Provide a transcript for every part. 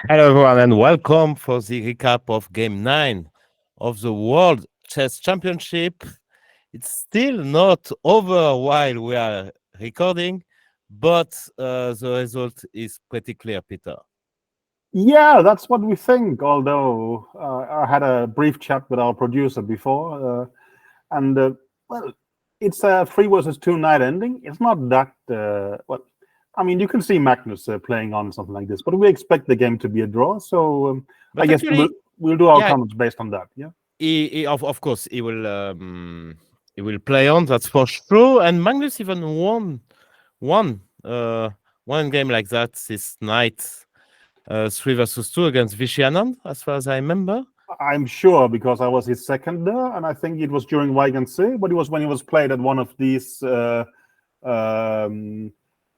Hello, everyone, and welcome for the recap of Game 9 of the World Chess Championship. It's still not over while we are recording, but the result is pretty clear, Peter. Yeah, that's what we think. Although I had a brief chat with our producer before, and well, it's a 3 versus 2 night ending. It's not that well. I mean, you can see Magnus playing on something like this, but we expect the game to be a draw. So I But guess actually, we'll do our yeah, comments based on that. Yeah. of course, he will play on, that's for sure. And Magnus even won one game like that this night, 3 versus 2 against Vishy Anand, as far as I remember. I'm sure because I was his second there, and I think it was during Weigand, but it was when he was played at one of these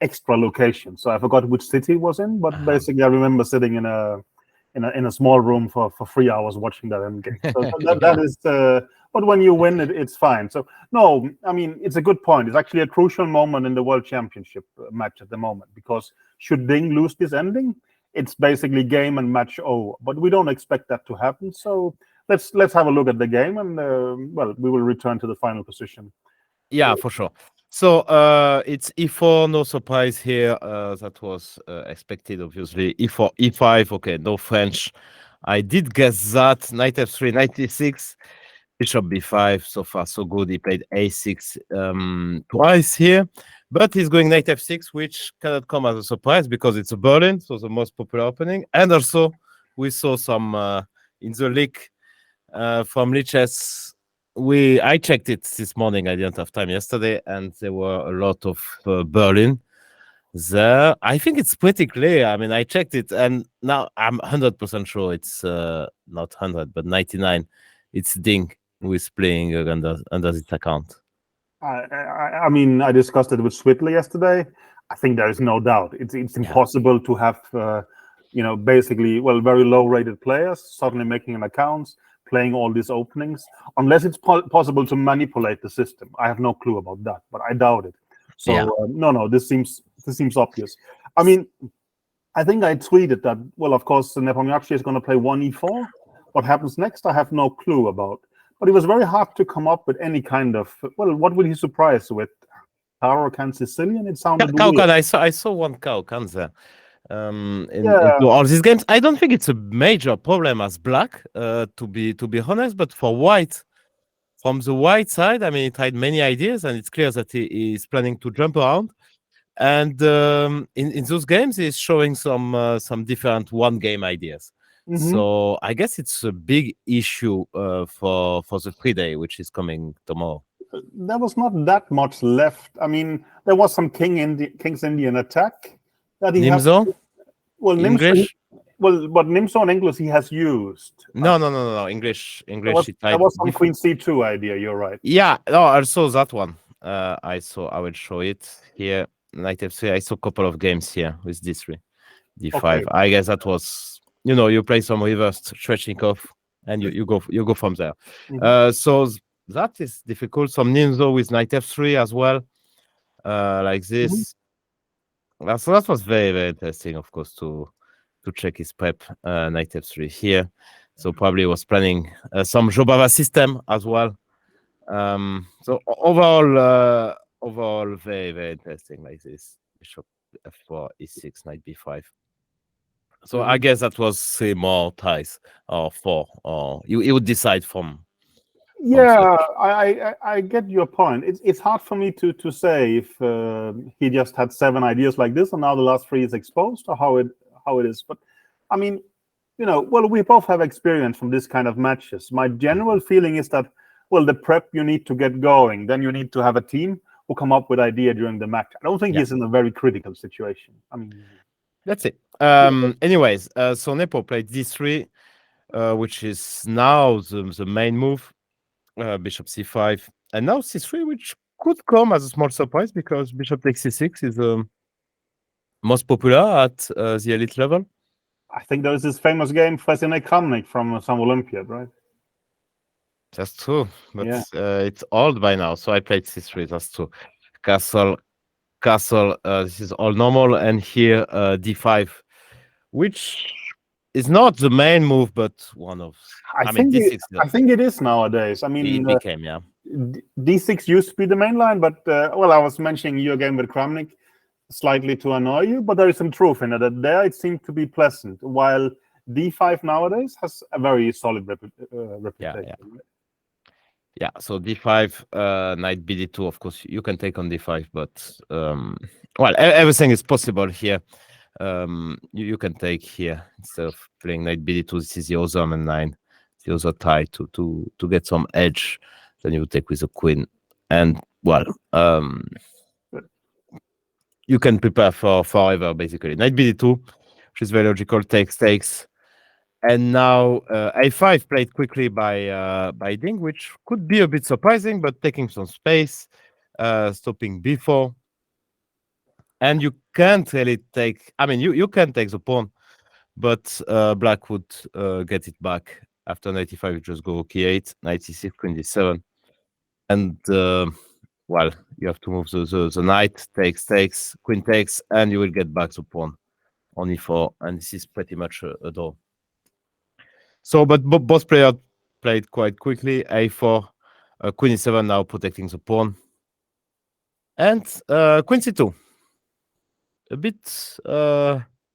extra locations. So I forgot which city it was in, but basically I remember sitting in a small room for 3 hours watching that end game. So that is. But when you win, it's fine. So no, I mean it's a good point. It's actually a crucial moment in the World Championship match at the moment because should Ding lose this ending, it's basically game and match over. But we don't expect that to happen. So let's have a look at the game, and well, we will return to the final position. Yeah, for sure. So it's e4, no surprise here. That was expected, obviously. E4, e5, okay, no French. I did guess that. Knight f3, knight e6, bishop b5. So far, so good. He played a6 twice here. But he's going knight f6, which cannot come as a surprise because it's a Berlin, so the most popular opening. And also, we saw some in the leak from Lichess. I checked it this morning. I didn't have time yesterday, and there were a lot of Berlin there. I think it's pretty clear. I mean, I checked it, and now I'm 100% sure it's not 100, but 99. It's Ding who is playing under this account. I mean, I discussed it with Swidler yesterday. I think there is no doubt. It's impossible to have, basically, very low-rated players suddenly making an account, playing all these openings, unless it's possible to manipulate the system. I have no clue about that, but I doubt it. So Yeah. no, this seems obvious. I mean, I think I tweeted that. Well, of course, Nepomniachtchi is going to play 1 e4. What happens next, I have no clue about. But it was very hard to come up with any kind of, what will he surprise with? Caro-Can Sicilian? It sounded weird. Caro-Can, I saw one Caro-Can there. Into all these games, I don't think it's a major problem as black, to be honest. But for white, from the white side, I mean, he tried many ideas, and it's clear that he is planning to jump around. And in those games, he's showing some different one-game ideas. So I guess it's a big issue for the free day, which is coming tomorrow. There was not that much left. I mean, there was some King's Indian attack that he Nimzo? has. Well, English? but Nimzo in English he has used. No. English. There was some Queen C2 idea. You're right. Yeah, no, I saw that one. I will show it here. Knight f3. I saw a couple of games here with d3, d5. Okay. I guess that was, you play some reverse Sveshnikov and you go from there. So that is difficult. Some Nimzo with knight f3 as well, like this. So that was very, very interesting, of course, to check his prep. Knight f3 here. So probably was planning some Jobava system as well. So overall, very, very interesting, like this. Bishop f4, e6, knight b5. So I guess that was 3 more ties, or 4, or you would decide from. Yeah, I get your point. It's hard for me to say if he just had 7 ideas like this and now the last 3 is exposed, or how it is. But I mean, we both have experience from this kind of matches. My general feeling is that, the prep you need to get going, then you need to have a team who come up with idea during the match. I don't think he's in a very critical situation. I mean, that's it. Anyways, so Nepo played d3, which is now the main move. Bishop c5, and now c3, which could come as a small surprise because bishop takes c6 is most popular at the elite level. I think there is this famous game, Fresnay Kramnik from some Olympiad, right? That's true, but it's old by now. So I played c3. That's true. Castle. This is all normal, and here d5, which it's not the main move, but one of. I I mean, think D6. I think it is nowadays. I It mean, became, yeah. D6 used to be the main line, but well, I was mentioning your game with Kramnik slightly to annoy you, but there is some truth in it. That there it seemed to be pleasant, while D5 nowadays has a very solid reputation. Yeah. Yeah, so D5, knight BD2. Of course, you can take on D5, but well, everything is possible here. You can take here instead of playing knight BD2. This is the other M9, the other tie to get some edge. Then you take with the queen, and well, you can prepare for forever basically. Knight BD2, which is very logical. Takes. And now A5 played quickly by Ding, which could be a bit surprising, but taking some space, stopping B4. And you can't really take. I mean, you can take the pawn, but Black would get it back after 95. You just go K8, 96, Queen D7, and well, you have to move the knight. Takes, Queen takes, and you will get back the pawn on E4, and this is pretty much a draw. So, but both players played quite quickly. A4, Queen E7 now protecting the pawn, and Queen C2. A bit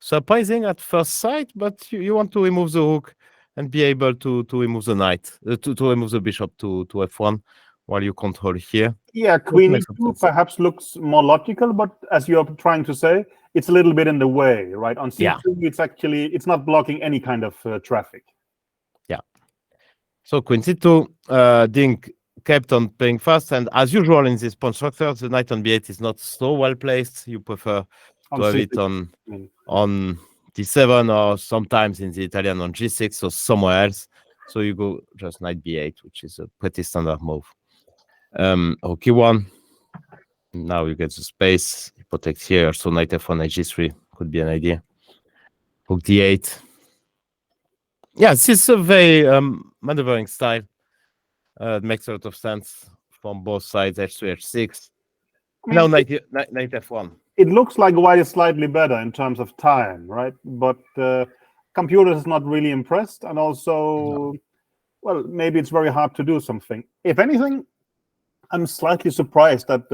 surprising at first sight, but you want to remove the rook and be able to remove the knight, to remove the bishop to F1 while you control here. Yeah, Queen E2 perhaps looks more logical, but as you're trying to say, it's a little bit in the way, right? On C2, it's not blocking any kind of traffic. Yeah. So Queen C2, Ding kept on playing fast, and as usual in this pawn structure, the knight on B8 is not so well placed. You prefer to have it on D7 or sometimes in the Italian on G6 or somewhere else. So you go just knight B8, which is a pretty standard move. Rook E1. Now you get the space. You protect here. So knight F1, knight G3 could be an idea. Rook D8. Yeah, this is a very maneuvering style. It makes a lot of sense from both sides, H3, H6. Now knight F1. It looks like white is slightly better in terms of time, right? But computer is not really impressed, and also, well, maybe it's very hard to do something. If anything, I'm slightly surprised that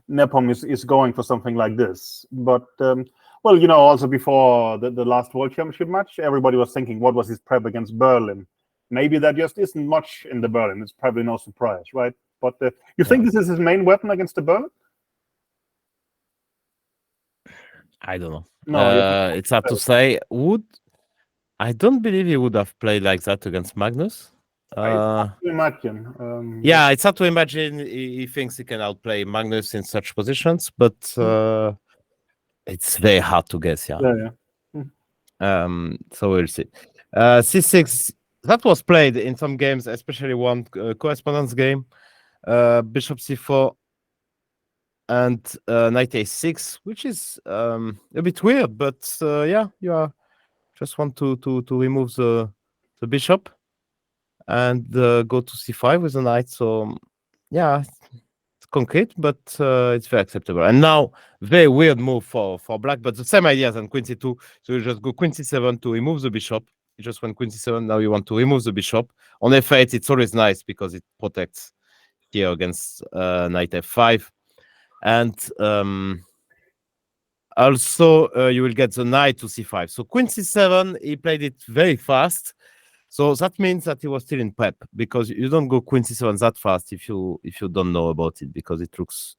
Nepom is going for something like this. But well, you know, also before the last World Championship match, everybody was thinking, what was his prep against Berlin? Maybe that just isn't much in the Berlin. It's probably no surprise, right? But you think this is his main weapon against the Berlin? I don't know. No, it's hard to say. I don't believe he would have played like that against Magnus. It's hard to imagine. Yeah, it's hard to imagine he thinks he can outplay Magnus in such positions, but it's very hard to guess. Yeah. So we'll see. C6, that was played in some games, especially one correspondence game. Bishop C4 and knight A6, which is a bit weird, but yeah, you just want to remove the bishop and go to C5 with the knight. So yeah, it's concrete, but it's very acceptable. And now, very weird move for Black, but the same idea than Queen C2. So you just go Queen C7 to remove the bishop. You just went Queen C7. Now you want to remove the bishop. On F8, it's always nice because it protects here against knight F5. And also, you will get the knight to C5. So Queen C7, he played it very fast. So that means that he was still in prep, because you don't go Queen C7 that fast if you don't know about it, because it looks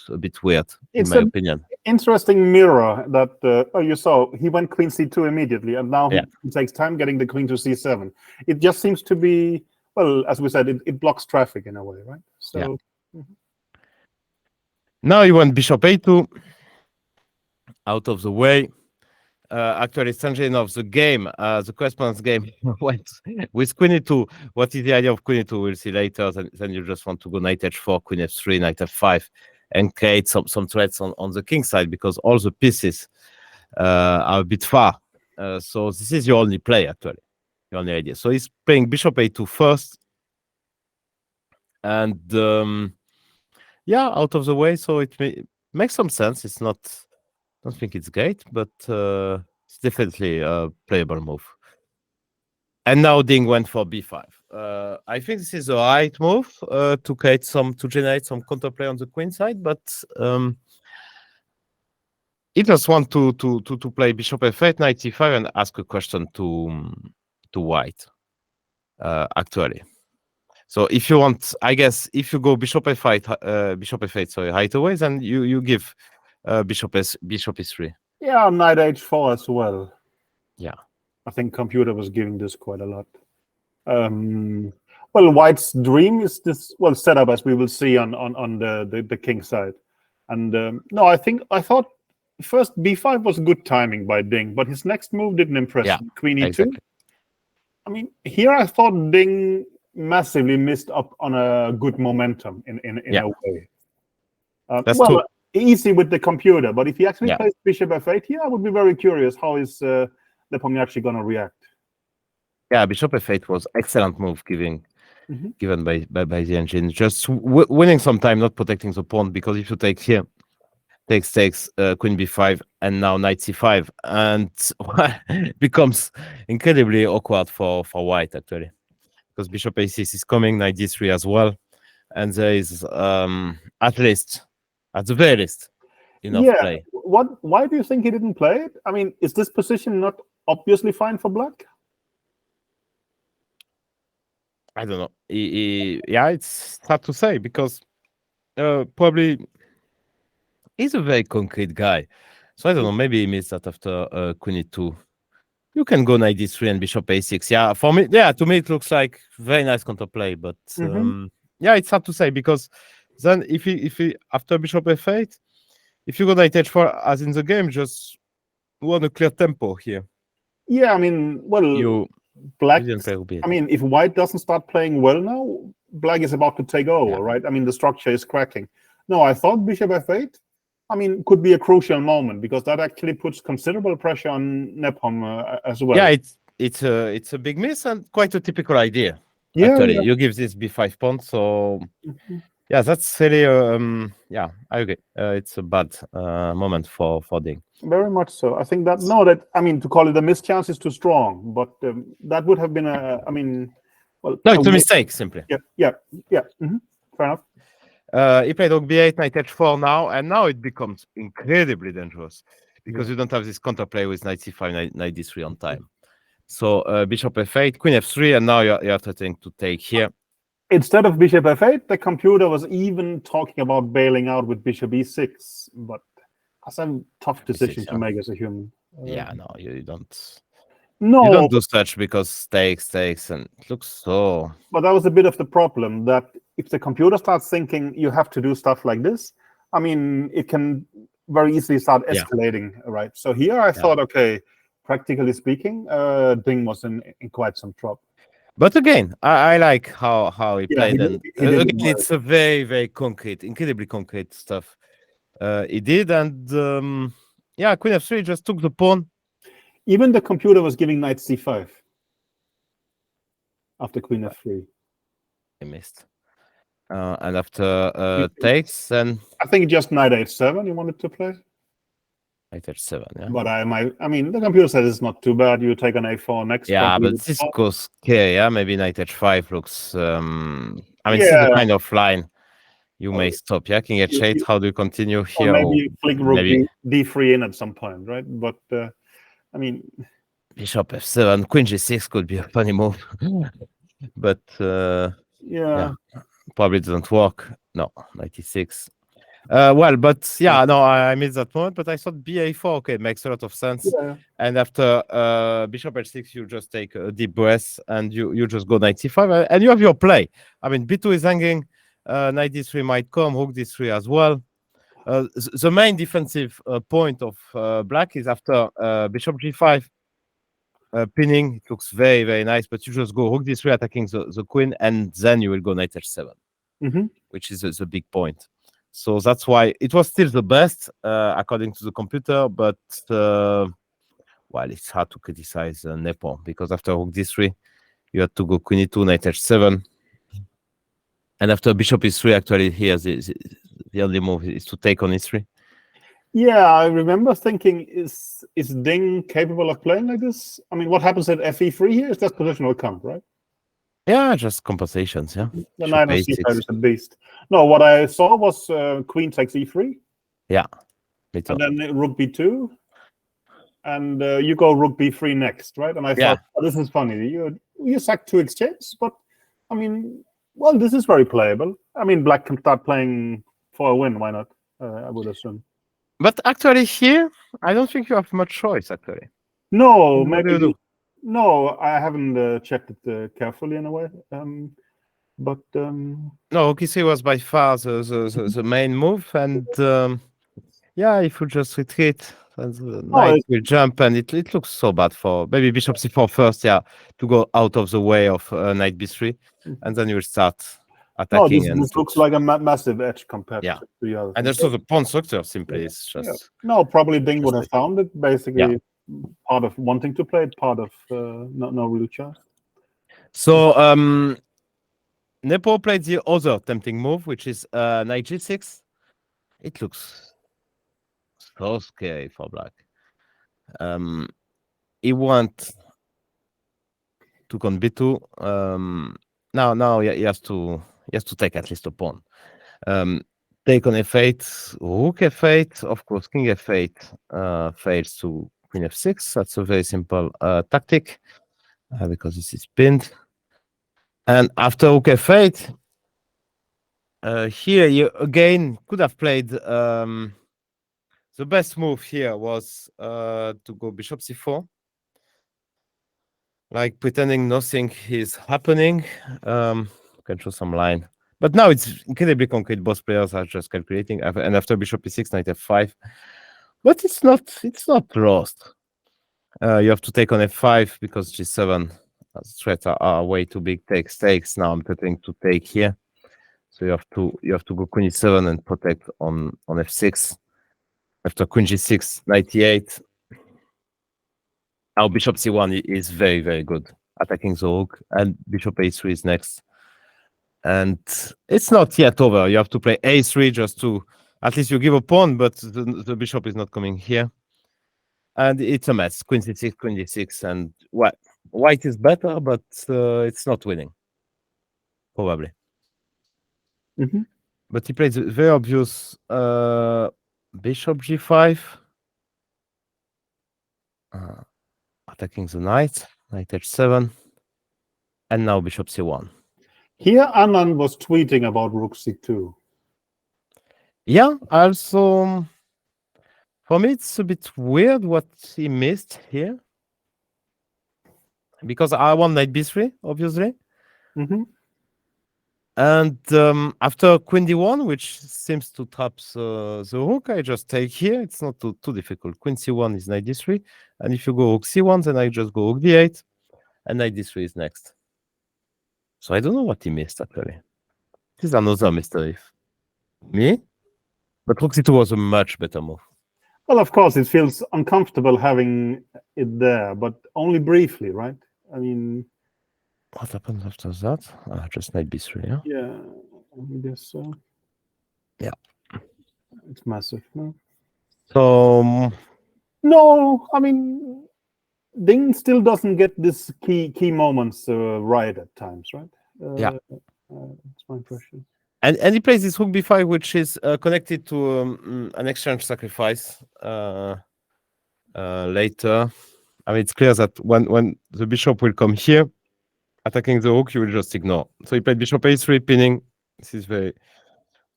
a bit weird, in my opinion. Interesting mirror that you saw. He went Queen C2 immediately, and now he takes time getting the Queen to C7. It just seems to be, well, as we said, it blocks traffic in a way, right? So now you want Bishop A2 out of the way. Actually, strangely enough, the game, the correspondence game went with Queen E2. What is the idea of Queen E2? We'll see later. Then you just want to go Knight H4, Queen F3, Knight F5, and create some threats on the king side, because all the pieces are a bit far. So this is your only play, actually, your only idea. So he's playing Bishop A2 first, and yeah, out of the way. So it makes some sense. It's not. I don't think it's great, but it's definitely a playable move. And now Ding went for b5. I think this is the right move to generate some counterplay on the queen side, but he just want to play bishop f8, knight e5, and ask a question to white. Actually, so if you want, I guess, if you go bishop f8, sorry, right away, then you give bishop e3. Yeah, knight h4 as well. Yeah, I think computer was giving this quite a lot. Well, white's dream is this set up as we will see on the king side, and no, I thought first b5 was good timing by Ding, but his next move didn't impress me. Queen e2. Exactly. I mean, here I thought Ding massively missed up on a good momentum in a way. That's well, easy with the computer, but if he actually Yeah. plays bishop f8 here, I would be very curious how is Nepomniachtchi going to react. Yeah, bishop f8 was excellent move given by the engine. Just winning some time, not protecting the pawn, because if you take here, takes queen b5, and now knight c5, and it becomes incredibly awkward for white, actually, because bishop a6 is coming, knight d3 as well, and there is at the very least enough play. Why do you think he didn't play it? I mean, is this position not obviously fine for black? I don't know. Yeah, it's hard to say, because probably he's a very concrete guy. So I don't know. Maybe he missed that after queen e2. You can go knight d3 and bishop a6. Yeah, for me, to me it looks like very nice counterplay. But yeah, it's hard to say, because then if he after bishop f8, if you go knight h4 as in the game, just want a clear tempo here. Yeah, I mean, well, black. I mean, if white doesn't start playing well now, black is about to take over, right? I mean, the structure is cracking. No, I thought bishop f8, I mean, could be a crucial moment, because that actually puts considerable pressure on Nepom as well. Yeah, it's a big miss and quite a typical idea. Actually, you give this b5 pawn, so yeah, that's really yeah, I agree. It's a bad moment for Ding. Very much so. I think that I mean, to call it a mischance is too strong, but that would have been I mean, well, no, it's a mistake simply. Yeah. Fair enough. He played rook b8, knight h4 now, and now it becomes incredibly dangerous, because you don't have this counterplay with knight c5, knight d3 on time. So bishop f8, queen f3, and now you're threatening to take here. Instead of bishop f8, the computer was even talking about bailing out with bishop e6, but that's a tough decision to make as a human. Yeah, no, you don't. No, you don't do such, because takes, and it looks so. But that was a bit of the problem, that if the computer starts thinking you have to do stuff like this, I mean, it can very easily start escalating, right? So here I thought, okay, practically speaking, Ding was in quite some trouble. But again, I like how he played. Again, it's a very, very concrete, incredibly concrete stuff he did. And yeah, queen f3 just took the pawn. Even the computer was giving knight c5 after queen f3. He missed. And after takes, then I think just knight h7 you wanted to play. Knight h7, yeah. But I mean, the computer says it's not too bad. You take an a4 next. Yeah, but this goes okay. Yeah, maybe knight h5 looks. I mean, this is the kind of line you may stop. Yeah, king h8. How do you continue here? Or maybe you flick rook d3 in at some point, right? But I mean, bishop f7, queen g6 could be a funny move, but yeah, probably doesn't work. No, knight e6. Well, but yeah, no, I missed that moment, but I thought ba4, okay, makes a lot of sense. And after bishop h6, you just take a deep breath and you just go knight c5, and you have your play. I mean, b2 is hanging, knight d3 might come, rook d3 as well. The main defensive point of black is after bishop g5 pinning. It looks very, very nice, but you just go rook d3 attacking the queen, and then you will go knight h7, which is the big point. So that's why it was still the best, according to the computer, but well, it's hard to criticize Nepom, because after rook d3, you had to go queen e2, knight h7. And after bishop e3, actually, here, the only move is to take on e3. Yeah, I remember thinking, is Ding capable of playing like this? I mean, what happens at FE3 here is that positional comp, right? Yeah, just compensations. Yeah, The bishop knight on c5 a6. is a beast. No, what I saw was queen takes e3, Yeah, me too. and then rook b2, and you go rook b3 next, right? And I Yeah. thought, oh, this is funny. You sack 2 exchanges, but I mean, well, this is very playable. I mean, black can start playing for a win. Why not? I would assume. But actually, here, I don't think you have much choice. Actually, No, what do you maybe do? no. I haven't checked it carefully in a way. But No, OKC was by far the main move, and yeah, if you just retreat, then the oh, knight will jump, and it looks so bad for maybe bishop c4 first, yeah, to go out of the way of knight b3, and then you will start no, attacking, this and looks like a massive edge compared yeah, to the other and things. also the pawn structure simply Yeah, is yeah. just No, probably Ding would have interesting. found it. Yeah. Basically, part of wanting to play it, part of no real choice. So Nepo played the other tempting move, which is knight g6. It looks so scary for black. He want took on b2. Now he has to take at least a pawn. Take on f8, rook f8, of course, king f8 fails to queen f6. That's a very simple tactic because this is pinned. And after rook f8, here you again could have played. The best move here was to go bishop c4, like pretending nothing is happening. Can show some line. But now it's incredibly concrete. Both players are just calculating. And after bishop e6, knight f5. But it's not lost. You have to take on f5 because g7 threats are way too big. Take stakes. Now I'm preparing to take here. So you have to go queen e7 and protect on f6. After queen g6, knight e8. Now bishop c1 is very, very good. Attacking the rook. And bishop a3 is next. And it's not yet over. You have to play a3 just to, at least you give a pawn, but the bishop is not coming here. And it's a mess. Queen c6, queen d6, and white is better, but it's not winning, probably. But he plays a very obvious bishop g5, attacking the knight h7, and now bishop c1. Here, Anand was tweeting about rook c2. Yeah, also, for me, it's a bit weird what he missed here. Because I want knight b3, obviously. And after queen d1, which seems to trap the rook, I just take here. It's not too difficult. Queen c1 is knight d3. And if you go rook c1, then I just go rook d8. And knight d3 is next. So I don't know what he missed, actually. This is another mystery. Me? But rook c2 was a much better move. Well, of course, it feels uncomfortable having it there, but only briefly, right? I mean, what happens after that? Just knight b3, yeah? Yeah, I guess so. Yeah. It's massive, no? So... no, I mean, Ding still doesn't get this key moments right at times, right? Yeah. That's my impression. And he plays this rook b5, which is connected to an exchange sacrifice later. I mean, it's clear that when the bishop will come here, attacking the rook, you will just ignore. So he played bishop a3, pinning. This is very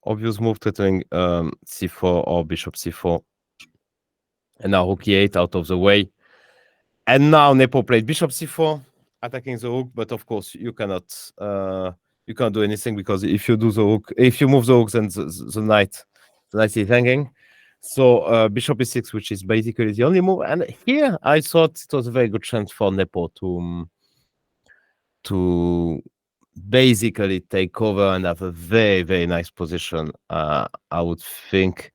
obvious move, threatening c4 or bishop c4. And now rook e8 out of the way. And now Nepo played bishop c4, attacking the rook. But of course, you cannot do anything because if you do the rook, if you move the rook, then the knight is hanging. So bishop e6, which is basically the only move. And here I thought it was a very good chance for Nepo to basically take over and have a very, very nice position. I would think,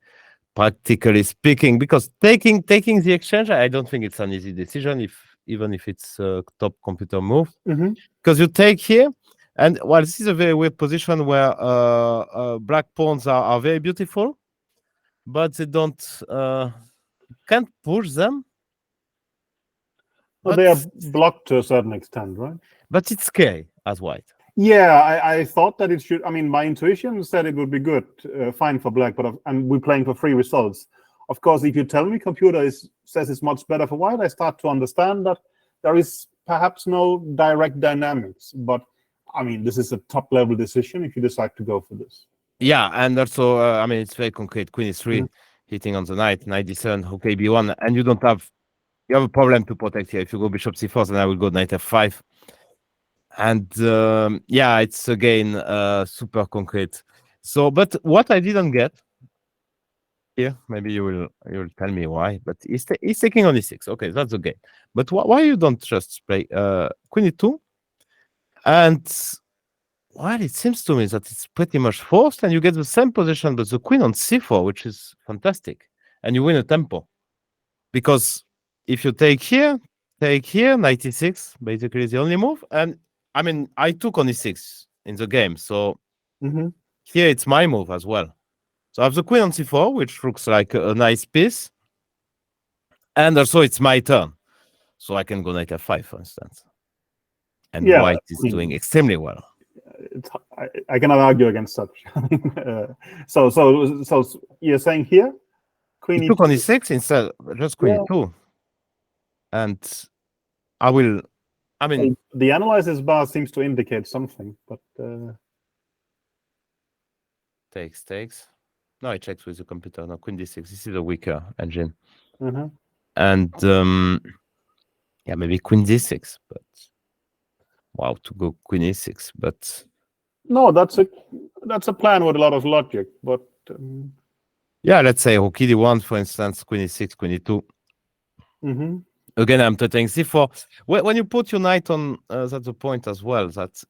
practically speaking, because taking the exchange, I don't think it's an easy decision, even if it's a top computer move. Because you take here, and well, this is a very weird position where black pawns are very beautiful, but they don't can't push them. Well, But they are blocked to a certain extent, right? it's scary as white. Yeah, I thought that it should. I mean, my intuition said it would be good, fine for black, but and we're playing for free results. Of course, if you tell me computer says it's much better for white, I start to understand that there is perhaps no direct dynamics. But I mean, this is a top level decision if you decide to go for this. Yeah, and also I mean it's very concrete. Queen is 3 hitting on the knight, knight d7, rook ab1, and you have a problem to protect here. If you go bishop c4, then I will go knight f5. And yeah, it's again super concrete. So, but what I didn't get here, maybe you will tell me why. But he's taking on e6. Okay, that's okay. But why you don't just play queen e2? And well, it seems to me that it's pretty much forced, and you get the same position, but the queen on c4, which is fantastic, and you win a tempo. Because if you take here, knight e6, basically is the only move. And I mean, I took on e6 in the game, so here it's my move as well. So I have the queen on c4, which looks like a nice piece. And also it's my turn. So I can go knight f5, for instance. And white is doing extremely well. I cannot argue against such. So you're saying here, queen e2 on e6 instead, just queen e2. And I mean, the analysis bar seems to indicate something, but takes. No, I checked with the computer. No, queen d6. This is a weaker engine. And yeah, maybe queen d6, but wow, to go queen e6. But no, that's a plan with a lot of logic. But yeah, let's say rook d1, for instance, queen e6, queen e2. Again, I'm threatening c4. When you put your knight on, that's the point as well. That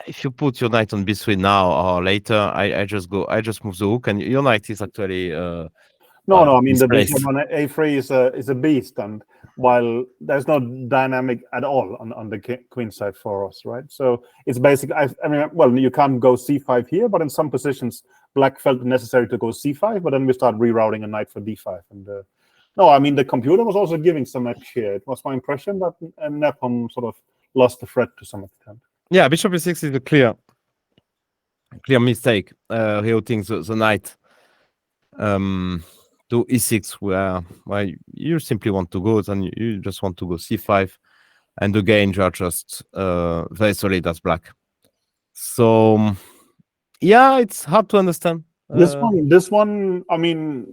if you put your knight on b3 now or later, I just move the rook, and your knight is actually no. I mean, the bishop on a3 is a beast, and while there's no dynamic at all on the queen side for us, right? So it's basically, I mean, well, you can't go c5 here, but in some positions, black felt it necessary to go c5, but then we start rerouting a knight for d5, and no, I mean, the computer was also giving some edge here. It was my impression that Nepom sort of lost the threat to some extent. Yeah, bishop e6 is a clear mistake. Routing the knight to e6, where you simply want to go, then you just want to go c5, and again you are just very solid as black. So yeah, it's hard to understand. This one, I mean,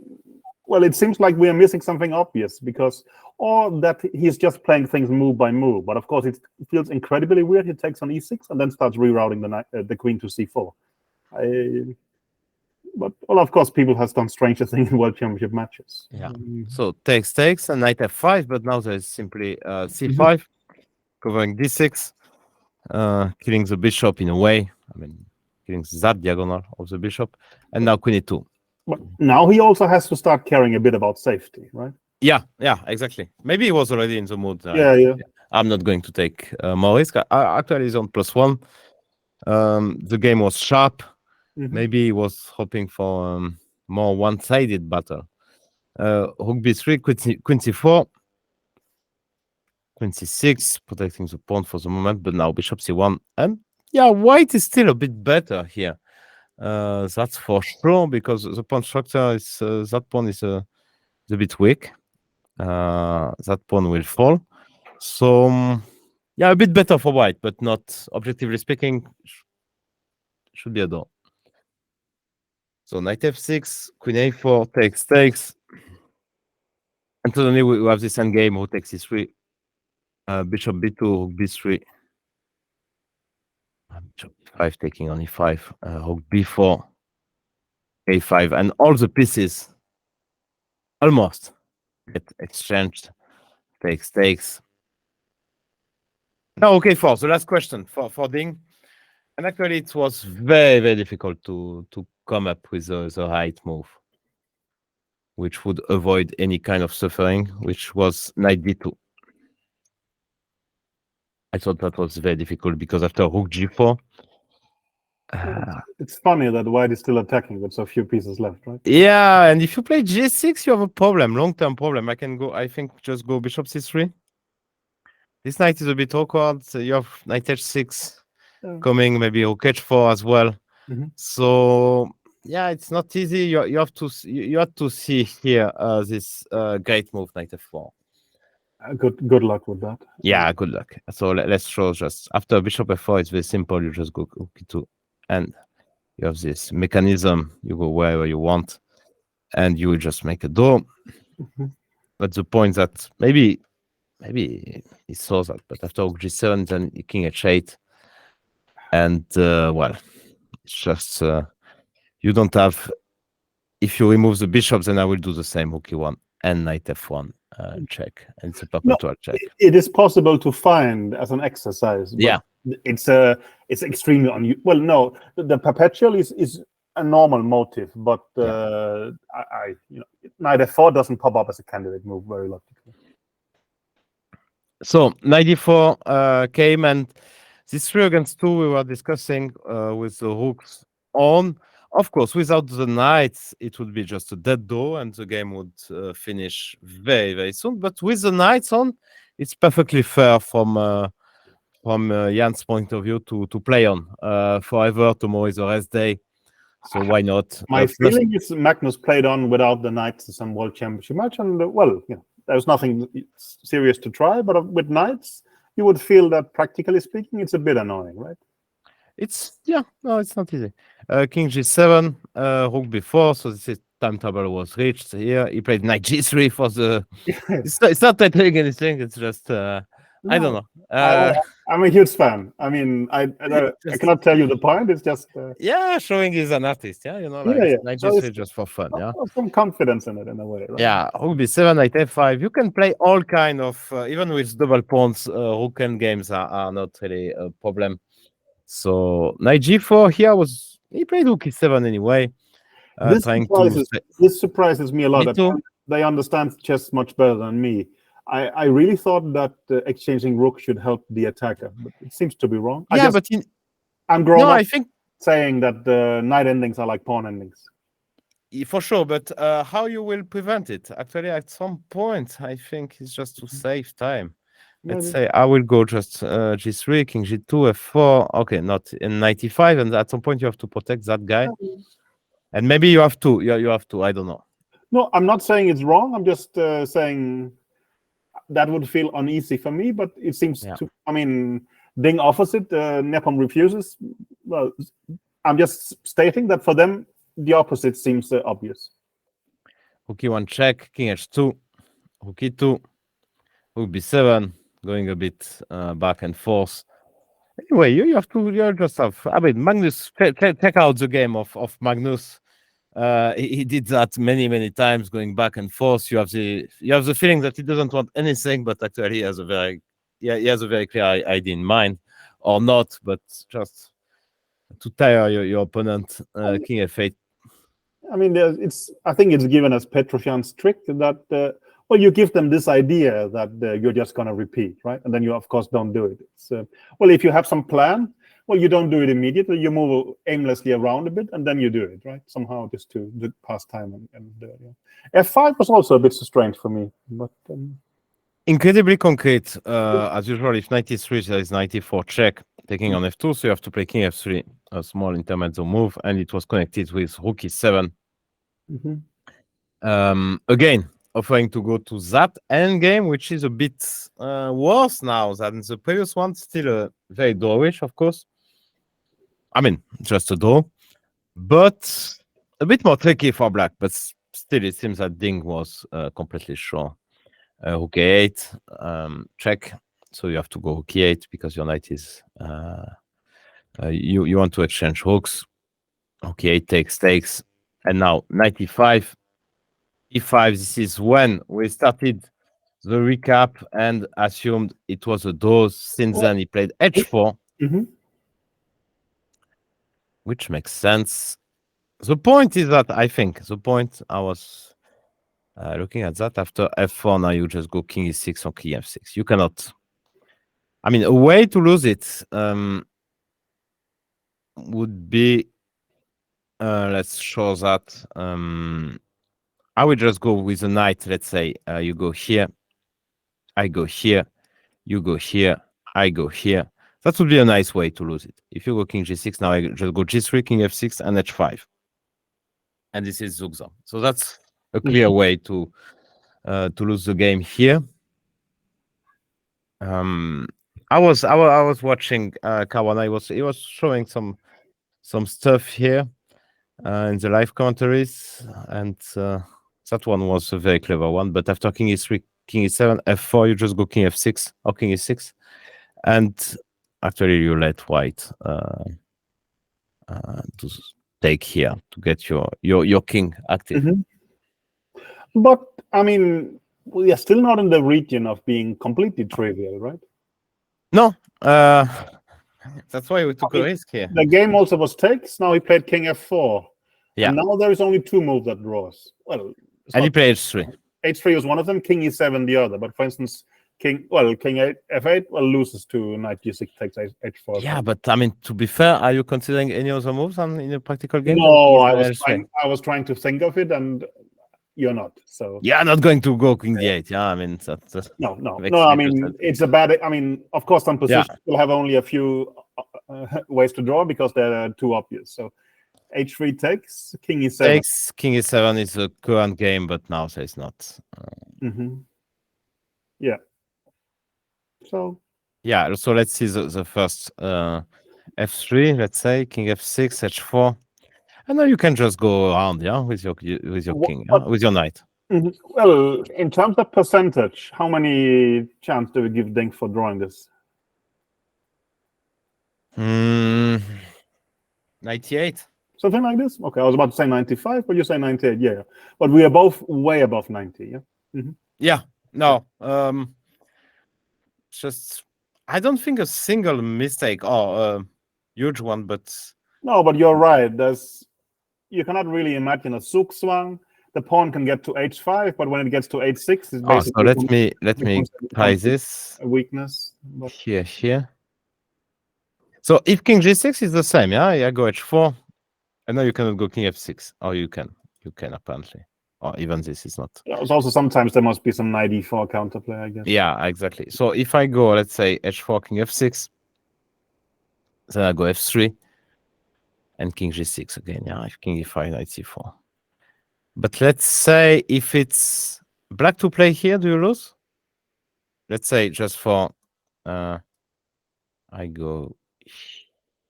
well, it seems like we are missing something obvious, because or that he's just playing things move by move. But of course, it feels incredibly weird. He takes on e6 and then starts rerouting the queen to c4. But well, of course, people have done stranger things in World Championship matches. Yeah. So takes, and knight f5, but now there's simply c5, covering d6, killing the bishop in a way. I mean, killing that diagonal of the bishop, and now queen e2. But now he also has to start caring a bit about safety, right? Yeah, exactly. Maybe he was already in the mood. Yeah. I'm not going to take more risk. Actually, he's on +1. The game was sharp. Maybe he was hoping for more one-sided battle. Rook b3, queen c4, queen c6, protecting the pawn for the moment, but now bishop c1. And yeah, white is still a bit better here. That's for sure, because the pawn structure is that pawn is a bit weak. That pawn will fall. So yeah, a bit better for white, but not objectively speaking. Should be a draw. So knight f6, queen a4, takes. And suddenly we have this endgame, rook takes e3, bishop b2, rook b3, bishop 5 taking on e5, rook b4, a5, and all the pieces almost get exchanged. Takes. Now, okay, for the last question for Ding. And actually, it was very, very difficult to come up with the right move, which would avoid any kind of suffering, which was knight d2. I thought that was very difficult, because after rook g4, It's funny that white is still attacking with so few pieces left, right? Yeah, and if you play G6, you have a problem, long-term problem. I can go, I think, just go bishop C3. This knight is a bit awkward. So you have knight H6 coming, maybe rook H4 as well. So yeah, it's not easy. You have to you have to see here this great move, knight F4. Good luck with that. Yeah, good luck. So let's show just after bishop F4. It's very simple. You just go rook E2, and you have this mechanism. You go wherever you want, and you will just make a door. But the point that maybe he saw that, but after rook G7, then king H8, and well, it's just you don't have. If you remove the bishop, then I will do the same. Rook E1 and knight F1 check, and it's a perpetual check. It is possible to find as an exercise. But yeah, it's extremely unusual. Well, no, the perpetual is a normal motive, but knight F4 doesn't pop up as a candidate move very logically. So knight E4 came, and this 3 against 2 we were discussing with the rooks on. Of course, without the knights, it would be just a dead door, and the game would finish very, very soon. But with the knights on, it's perfectly fair from Jan's point of view to play on forever. Tomorrow is a rest day, so why not? My feeling is Magnus played on without the knights in some world championship match, and there's nothing serious to try. But with knights, you would feel that, practically speaking, it's a bit annoying, right? It's it's not easy. King G7, rook B4, so this timetable was reached here. He played knight G3 for the. It's not titling anything. It's just I don't know. I'm a huge fan. I mean, I cannot tell you the point. It's just showing he's an artist. Yeah, knight G3 just for fun. Yeah, some confidence in it in a way. Right? Yeah, rook B7, knight F5. You can play all kind of even with double pawns. Rook end games are not really a problem. So knight G4 here he played rook E7 anyway. This surprises me a lot. They understand chess much better than me. I really thought that exchanging rook should help the attacker, but it seems to be wrong. I'm grown up saying that the knight endings are like pawn endings. For sure, but how you will prevent it? Actually, at some point, I think it's just to save time. Let's say I will go just G3, King G2, F4. Okay, not in 95, and at some point you have to protect that guy. And maybe you have to. You have to. I don't know. No, I'm not saying it's wrong. I'm just saying that would feel uneasy for me. But it seems to. I mean, Ding offers it. Nepom refuses. Well, I'm just stating that for them the opposite seems obvious. Rook E1 check, King H2, Rook E2, Rook B7. Going a bit back and forth. Anyway, you have to. You just have. I mean, Magnus. Check out the game of Magnus. He did that many times, going back and forth. You have the feeling that he doesn't want anything, but actually he has a very clear idea in mind, or not, but just to tire your opponent. King F8. I mean, I think it's given as Petrosyan's trick that. Well, you give them this idea that you're just going to repeat, right? And then you, of course, don't do it. It's, well, if you have some plan, well, you don't do it immediately. You move aimlessly around a bit, and then you do it, right? Somehow just to pass time. F5 was also a bit strange for me. But incredibly concrete. As usual, if knight E3, there is knight E4 check, taking on F2, so you have to play King F3, a small intermezzo move, and it was connected with Rook E7. Again, offering to go to that endgame, which is a bit worse now than the previous one. Still very drawish, of course. I mean, just a draw, but a bit more tricky for black. But still, it seems that Ding was completely sure. Rook A8, check. So you have to go Rook E8 because your knight is... you want to exchange rooks. Rook E8 takes. And now knight E5. E5, this is when we started the recap and assumed it was a draw. Since then, he played H4, which makes sense. The point is that I was looking at that after F4. Now you just go King E6 or King F6. You cannot. I mean, a way to lose it would be, let's show that. I would just go with the knight. Let's say you go here, I go here, you go here, I go here. That would be a nice way to lose it. If you go king g6, now I just go g3, king f6, and h5. And this is zugzwang. So that's a clear way to lose the game here. I was watching Kawan. He was showing some stuff here in the live commentaries, and that one was a very clever one. But after king e3, king e7, f4, you just go king f6 or king e6, and actually you let white to take here to get your king active. But I mean, we are still not in the region of being completely trivial, right? No, that's why we took a risk here. The game also was takes. Now he played king f4. Yeah. And now there is only 2 moves that draws. Well, and he played h3. h3 was one of them. King e7 the other. But for instance, king f8 loses to knight g6 takes h4. Yeah, but I mean, to be fair, are you considering any other moves in a practical game? No, I was trying to think of it, and you're not. So yeah, not going to go king d8. Yeah, I mean that's no. I mean, it's a bad. I mean, of course, some positions will have only a few ways to draw because they're too obvious. So h3 takes, king e7 takes, king e7 is a current game, but now it's not. Yeah. So yeah. So let's see the first f3. Let's say king f6, h4. And now you can just go around, with your king, with your knight. Well, in terms of percentage, how many chance do we give Dink for drawing this? 98. Something like this? Okay, I was about to say 95, but you say 98, yeah. But we are both way above 90, yeah? Yeah, no. Just, I don't think a single mistake or a huge one, but... No, but you're right. You cannot really imagine a zugzwang. The pawn can get to h5, but when it gets to h6, it's basically... so let me try this. A weakness. But... Here. So if king g6 is the same, I go h4, and now you cannot go king f6. Or you can apparently. Or even this is not. Yeah, also sometimes there must be some knight e4 counterplay, I guess. Yeah, exactly. So if I go, let's say, h4, king f6, then I go f3, and king g6 again, if king e5, knight c4. But let's say if it's black to play here, do you lose? Let's say just for, I go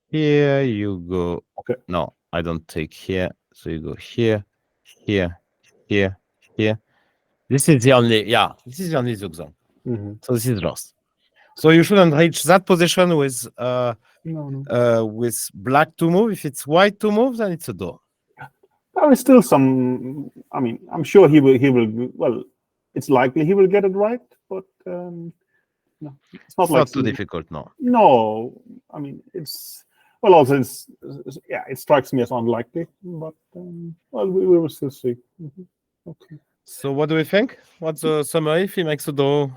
here, you go, okay. No, I don't take here, so you go here. This is the only, zugzwang. So this is lost. So you shouldn't reach that position with with black to move. If it's white to move, then it's a door. There is still some. I mean, I'm sure he will. Well, it's likely he will get it right, but no, it's not too difficult. No, I mean it's. Well, also it strikes me as unlikely, but well, we will still see. Okay. So what do we think? What's the summary if he makes a draw?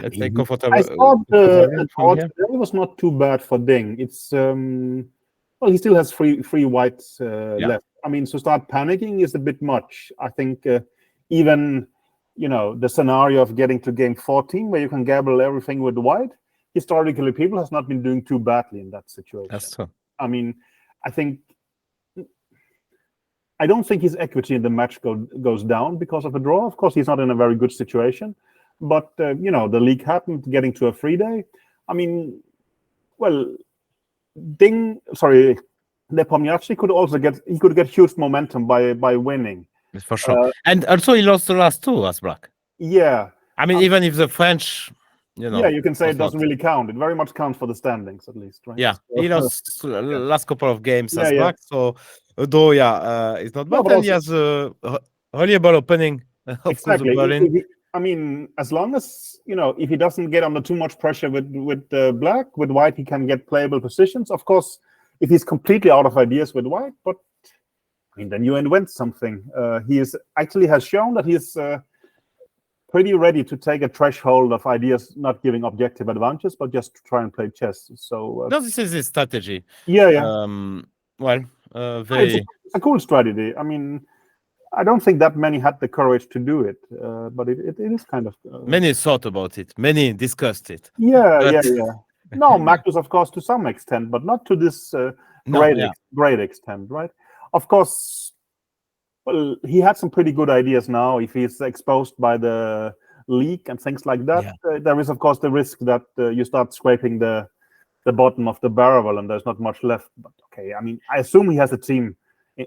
Let's say comfortable. I thought the draw today was not too bad for Ding. It's well, he still has three whites left. I mean, to start panicking is a bit much. I think even the scenario of getting to game 14 where you can gamble everything with white. Historically, people has not been doing too badly in that situation. That's true. I mean, I don't think his equity in the match goes down because of a draw. Of course, he's not in a very good situation. But, the league happened, getting to a free day. I mean, well, Nepomniachtchi could also get huge momentum by winning. For sure. And also he lost the last two as black. Yeah. I mean, even if the French... yeah, you can say it doesn't really count. It very much counts for the standings, at least, right? Yeah, he lost last couple of games as black, so though, it's not bad. And he has a reliable opening. Exactly. I mean, as long as if he doesn't get under too much pressure with black, with white, he can get playable positions. Of course, if he's completely out of ideas with white, but I mean, then you invent something. He actually has shown that he's pretty ready to take a threshold of ideas, not giving objective advantages, but just to try and play chess. So no, this is his strategy. yeah. Well, It's very a cool strategy. I mean, I don't think that many had the courage to do it, but it is kind of many thought about it, many discussed it. yeah. But No, Magnus, of course, to some extent, but not to this no, yeah. great extent, right? Of course, well, he had some pretty good ideas now. If he's exposed by the leak and things like that, there is, of course, the risk that you start scraping the bottom of the barrel and there's not much left. But okay, I mean, I assume he has a team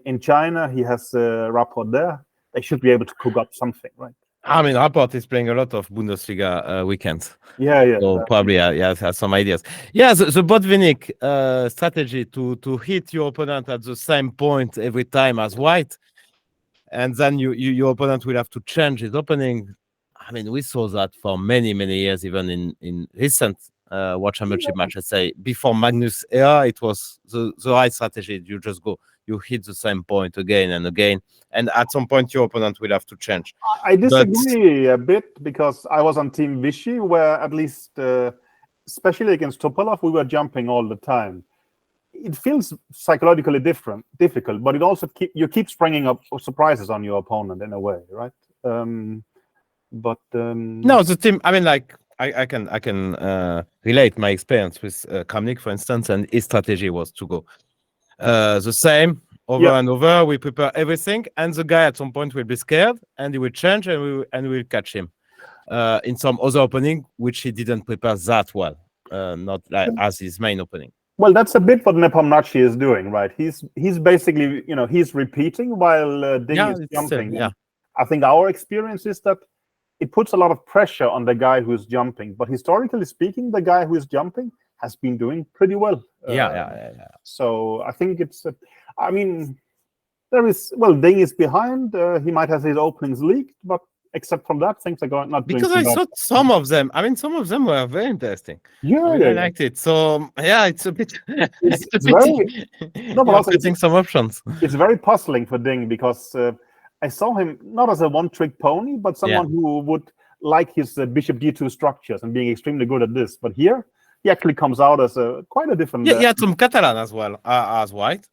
in China. He has Rapport there. They should be able to cook up something, right? I mean, Rapport is playing a lot of Bundesliga weekends. Yeah. So probably has some ideas. Yeah, the Botvinnik strategy to hit your opponent at the same point every time as white, and then your opponent will have to change his opening. I mean, we saw that for many years, even in recent World Championship matches. Say before Magnus era, it was the right strategy. You just go, you hit the same point again and again, and at some point your opponent will have to change. I disagree a bit, because I was on Team Vichy, where at least, especially against Topalov, we were jumping all the time. It feels psychologically difficult, but it also keep springing up surprises on your opponent in a way, right? No, the team. I mean, like I can relate my experience with Kramnik, for instance, and his strategy was to go the same over and over. We prepare everything, and the guy at some point will be scared, and he will change, and we will catch him in some other opening, which he didn't prepare that well, not like as his main opening. Well, that's a bit what Nepomniachtchi is doing, right? He's basically, he's repeating while Ding is jumping. I think our experience is that it puts a lot of pressure on the guy who's jumping. But historically speaking, the guy who is jumping has been doing pretty well. Yeah. So I think it's, I mean, there is, well, Ding is behind. He might have his openings leaked, but except from that, things are going not because I thought some of them. I mean, some of them were very interesting. I liked it. So yeah, it's a bit. It's very. No, but also getting some options. It's very puzzling for Ding, because I saw him not as a one-trick pony, but someone who would like his bishop d2 structures and being extremely good at this. But here, he actually comes out as quite a different. He had some Catalan as well as white.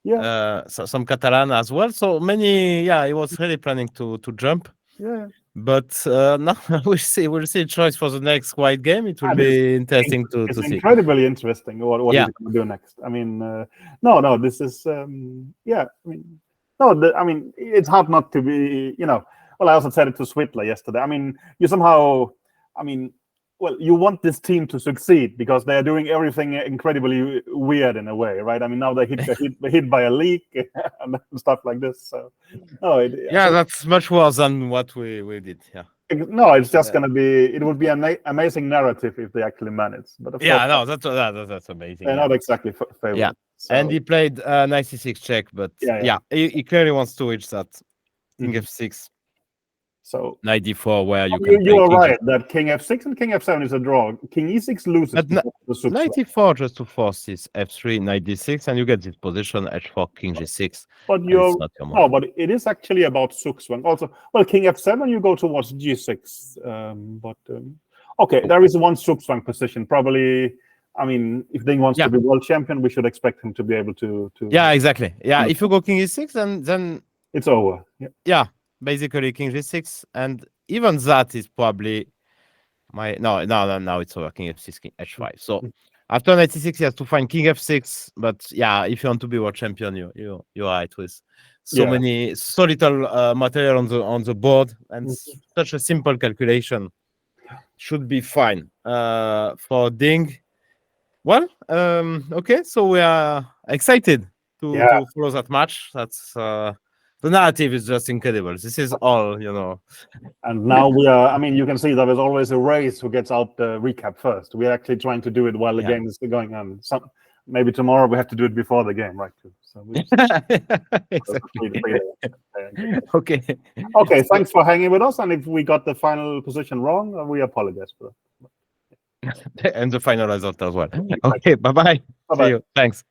So some Catalan as well. So many. Yeah, he was really planning to jump. Yeah. But no, we'll see choice for the next white game. It will be interesting to see. It's incredibly interesting what he's going to do next. I mean, no, this is I mean, I mean, it's hard not to be, well, I also said it to Switler yesterday. I mean, you somehow, well, you want this team to succeed because they are doing everything incredibly weird in a way, right? I mean, now they hit by a leak and stuff like this. So, that's much worse than what we did. Yeah. No, it's just going to be. It would be an amazing narrative if they actually manage. But that's amazing. They're not exactly favorite. Yeah, so. And he played 96 check, but he clearly wants to reach that King f6. So 94, where you are right that King f6 and King f7 is a draw. King e6 loses. But 94 just to force this f3, 96, and you get this position h4, King g6. But but it is actually about Zugzwang. Also, well, King f7, you go towards g6. Okay, there is one Zugzwang position. Probably, I mean, if Ding wants to be world champion, we should expect him to be able to. Yeah, exactly. Yeah, if you go King e6, then it's over. Yeah. Basically King g6, and even that is probably now it's over. King f6, King h5. So after 96, he has to find King f6. But yeah, if you want to be world champion, you're right with so little material on the board, and such a simple calculation should be fine for Ding. Well, okay, so we are excited to follow that match. That's the narrative is just incredible. This is all, And now we are, I mean, you can see there is always a race who gets out the recap first. We're actually trying to do it while the game is going on. Maybe tomorrow we have to do it before the game, right? So exactly. Okay, thanks for hanging with us. And if we got the final position wrong, we apologize for that. And the final result as well. Okay, bye-bye. See you. Thanks.